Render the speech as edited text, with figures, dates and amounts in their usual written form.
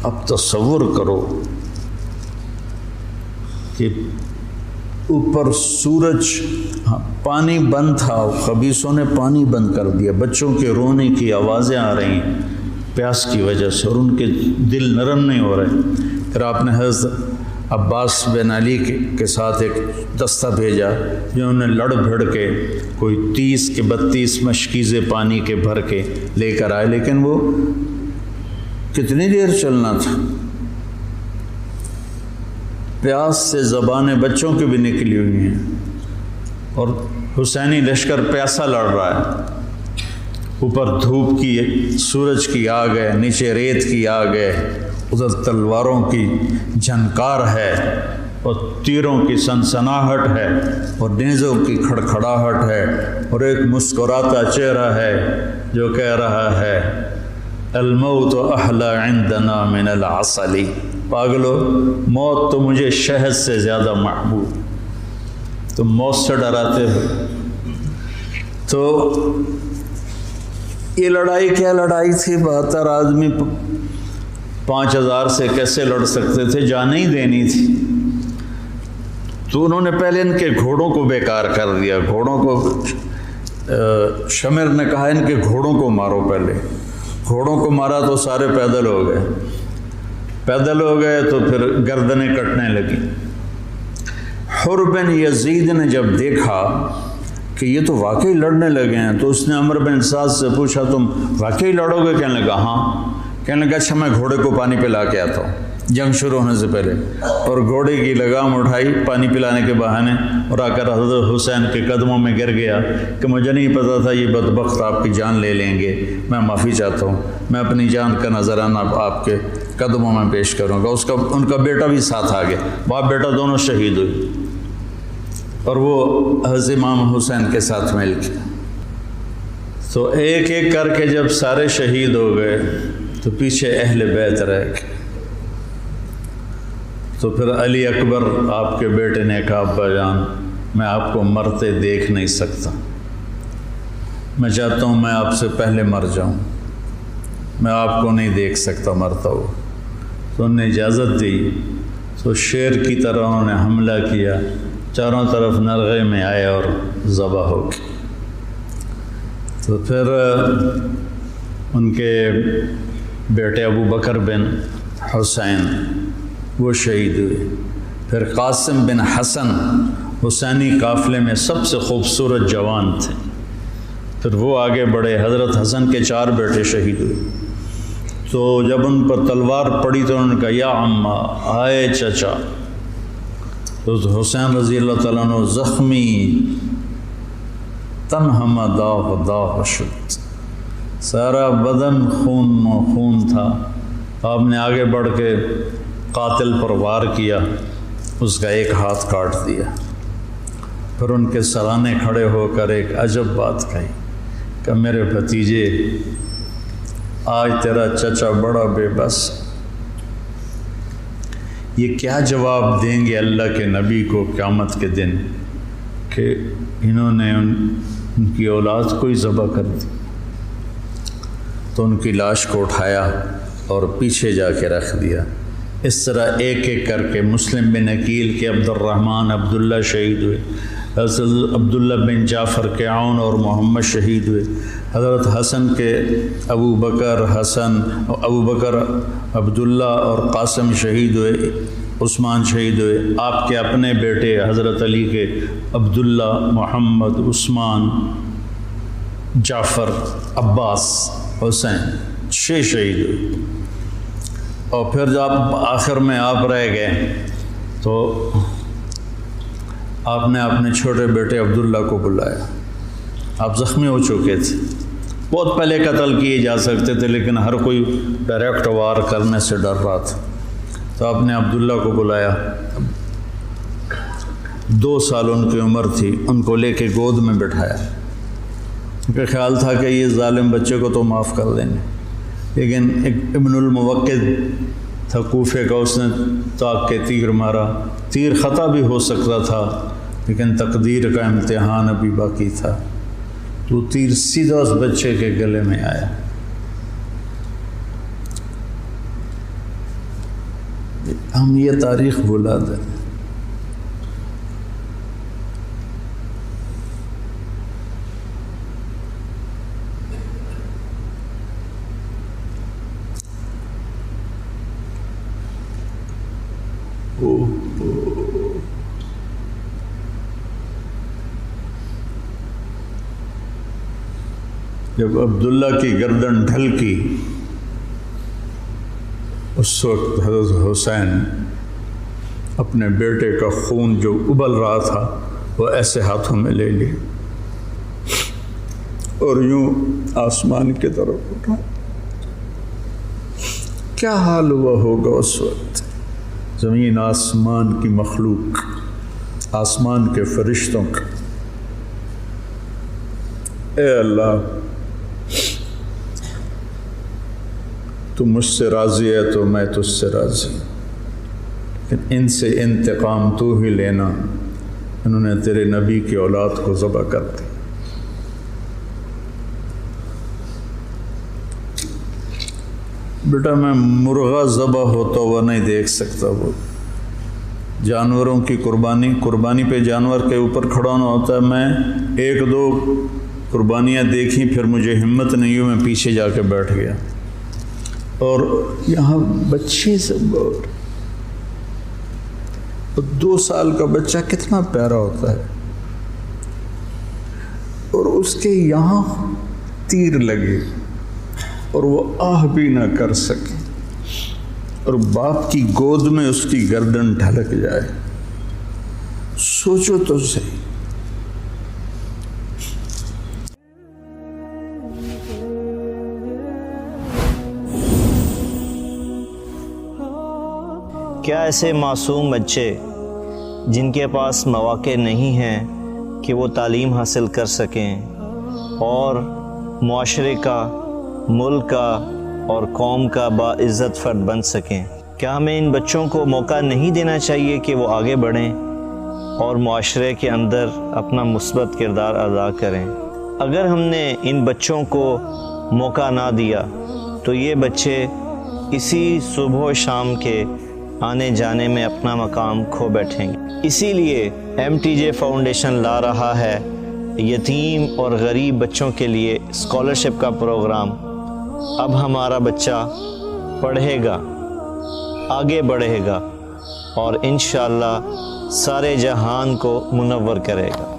اب تصور کرو کہ اوپر سورج، پانی بند تھا، خبیثوں نے پانی بند کر دیا، بچوں کے رونے کی آوازیں آ رہی ہیں پیاس کی وجہ سے، اور ان کے دل نرم نہیں ہو رہے۔ پھر آپ نے حضرت عباس بن علی کے ساتھ ایک دستہ بھیجا، جنہوں نے لڑ بھڑ کے کوئی 30 کے 32 مشکیزیں پانی کے بھر کے لے کر آئے، لیکن وہ کتنی دیر چلنا تھا، پیاس سے زبانیں بچوں کی بھی نکلی ہوئی ہیں، اور حسینی لشکر پیاسا لڑ رہا ہے، اوپر دھوپ کی، سورج کی آگ ہے، نیچے ریت کی آگ ہے، ادھر تلواروں کی جھنکار ہے، اور تیروں کی سنسناہٹ ہے، اور نیزوں کی کھڑکھڑاہٹ ہے، اور ایک مسکراتا چہرہ ہے جو کہہ رہا ہے الموت احلی عندنا من العسل، پاگلو موت تو مجھے شہد سے زیادہ محبوب، تم موت سے ڈراتے ہو۔ تو یہ لڑائی کیا لڑائی تھی، 72 آدمی 5000 سے کیسے لڑ سکتے تھے، جانیں ہی دینی تھی۔ تو انہوں نے پہلے ان کے گھوڑوں کو بیکار کر دیا، گھوڑوں کو، شمر نے کہا ان کے گھوڑوں کو مارو، پہلے گھوڑوں کو مارا تو سارے پیدل ہو گئے، پیدل ہو گئے تو پھر گردنیں کٹنے لگی۔ حر بن یزید نے جب دیکھا کہ یہ تو واقعی لڑنے لگے ہیں، تو اس نے عمر بن سعد سے پوچھا تم واقعی لڑو گے؟ کہنے لگا ہاں۔ کہنے لگا اچھا میں گھوڑے کو پانی پلا کے آتا ہوں جنگ شروع ہونے سے پہلے، اور گھوڑے کی لگام اٹھائی پانی پلانے کے بہانے، اور آ کر حضرت حسین کے قدموں میں گر گیا کہ مجھے نہیں پتا تھا یہ بدبخت آپ کی جان لے لیں گے، میں معافی چاہتا ہوں، میں اپنی جان کا نذرانہ آپ کے قدموں میں پیش کروں گا۔ ان کا بیٹا بھی ساتھ آ گیا، باپ بیٹا دونوں شہید ہوئے، اور وہ حضرت امام حسین کے ساتھ مل کے۔ تو ایک ایک کر کے جب سارے شہید ہو گئے تو پیچھے اہل بیت رہ گئے۔ تو پھر علی اکبر آپ کے بیٹے نے کہا ابا جان میں آپ کو مرتے دیکھ نہیں سکتا، میں چاہتا ہوں میں آپ سے پہلے مر جاؤں، میں آپ کو نہیں دیکھ سکتا مرتا ہو۔ تو انہوں نے اجازت دی، تو شیر کی طرح انہوں نے حملہ کیا، چاروں طرف نرغے میں آئے اور ذبح ہو گئے۔ تو پھر ان کے بیٹے ابو بکر بن حسین وہ شہید ہوئے۔ پھر قاسم بن حسن حسینی قافلے میں سب سے خوبصورت جوان تھے، پھر وہ آگے بڑھے، حضرت حسن کے 4 بیٹے شہید ہوئے۔ تو جب ان پر تلوار پڑی تو انہوں نے کہا یا عمّا، آئے چچا۔ تو حسین رضی اللہ تعالیٰ عنہ زخمی تنہم داغ داغ شد، سارا بدن خون و خون تھا۔ آپ نے آگے بڑھ کے قاتل پر وار کیا، اس کا ایک ہاتھ کاٹ دیا۔ پھر ان کے سرانے کھڑے ہو کر ایک عجب بات کہی کہ میرے بھتیجے آج تیرا چچا بڑا بے بس، یہ کیا جواب دیں گے اللہ کے نبی کو قیامت کے دن کہ انہوں نے ان کی اولاد کو ہی ذبح کر دی۔ تو ان کی لاش کو اٹھایا اور پیچھے جا کے رکھ دیا۔ اس طرح ایک ایک کر کے مسلم بن عقیل کے عبد الرحمن عبداللہ شہید ہوئے، حضرت عبداللہ بن جعفر کے عون اور محمد شہید ہوئے، حضرت حسن کے ابو بکر عبداللہ اور قاسم شہید ہوئے، عثمان شہید ہوئے، آپ کے اپنے بیٹے حضرت علی کے عبداللہ، محمد، عثمان، جعفر، عباس، حسین 6 شہید ہوئے۔ اور پھر جب آخر میں آپ رہ گئے تو آپ نے اپنے چھوٹے بیٹے عبداللہ کو بلایا، آپ زخمی ہو چکے تھے، بہت پہلے قتل کیے جا سکتے تھے لیکن ہر کوئی ڈائریکٹ وار کرنے سے ڈر رہا تھا۔ تو آپ نے عبداللہ کو بلایا، 2 سال ان کی عمر تھی، ان کو لے کے گود میں بٹھایا، ان کا خیال تھا کہ یہ ظالم بچے کو تو معاف کر دیں گے، لیکن ایک ابن الموقد تھا کوفے کا، اس نے طاق کے تیر مارا، تیر خطا بھی ہو سکتا تھا لیکن تقدیر کا امتحان ابھی باقی تھا، تو تیر سیدھا اس بچے کے گلے میں آیا۔ ہم یہ تاریخ بھلا دیں. جب عبداللہ کی گردن ڈھلکی اس وقت حضرت حسین اپنے بیٹے کا خون جو ابل رہا تھا وہ ایسے ہاتھوں میں لے لی اور یوں آسمان کی طرف اٹھا. کیا حال ہوا ہوگا اس وقت زمین آسمان کی مخلوق، آسمان کے فرشتوں کا. اے اللہ، تو مجھ سے راضی ہے تو میں تجھ سے راضی، لیکن ان سے انتقام تو ہی لینا. انہوں نے تیرے نبی کی اولاد کو ذبح کر دی. بیٹا میں مرغا ذبح ہوتا ہوا نہیں دیکھ سکتا. وہ جانوروں کی قربانی پہ جانور کے اوپر کھڑا ہونا ہوتا ہے. میں ایک دو قربانیاں دیکھیں پھر مجھے ہمت نہیں ہوئی، میں پیچھے جا کے بیٹھ گیا. اور یہاں بچے سب، اور 2 سال کا بچہ کتنا پیارا ہوتا ہے، اور اس کے یہاں تیر لگے اور وہ آہ بھی نہ کر سکے، اور باپ کی گود میں اس کی گردن ڈھلک جائے. سوچو تو صحیح. کیا ایسے معصوم بچے جن کے پاس مواقع نہیں ہیں کہ وہ تعلیم حاصل کر سکیں اور معاشرے کا، ملک کا اور قوم کا باعزت فرد بن سکیں، کیا ہمیں ان بچوں کو موقع نہیں دینا چاہیے کہ وہ آگے بڑھیں اور معاشرے کے اندر اپنا مثبت کردار ادا کریں؟ اگر ہم نے ان بچوں کو موقع نہ دیا تو یہ بچے اسی صبح و شام کے آنے جانے میں اپنا مقام کھو بیٹھیں گے. اسی لیے MTJ فاؤنڈیشن لا رہا ہے یتیم اور غریب بچوں کے لیے اسکالرشپ کا پروگرام. اب ہمارا بچہ پڑھے گا، آگے بڑھے گا اور انشاءاللہ سارے جہان کو منور کرے گا.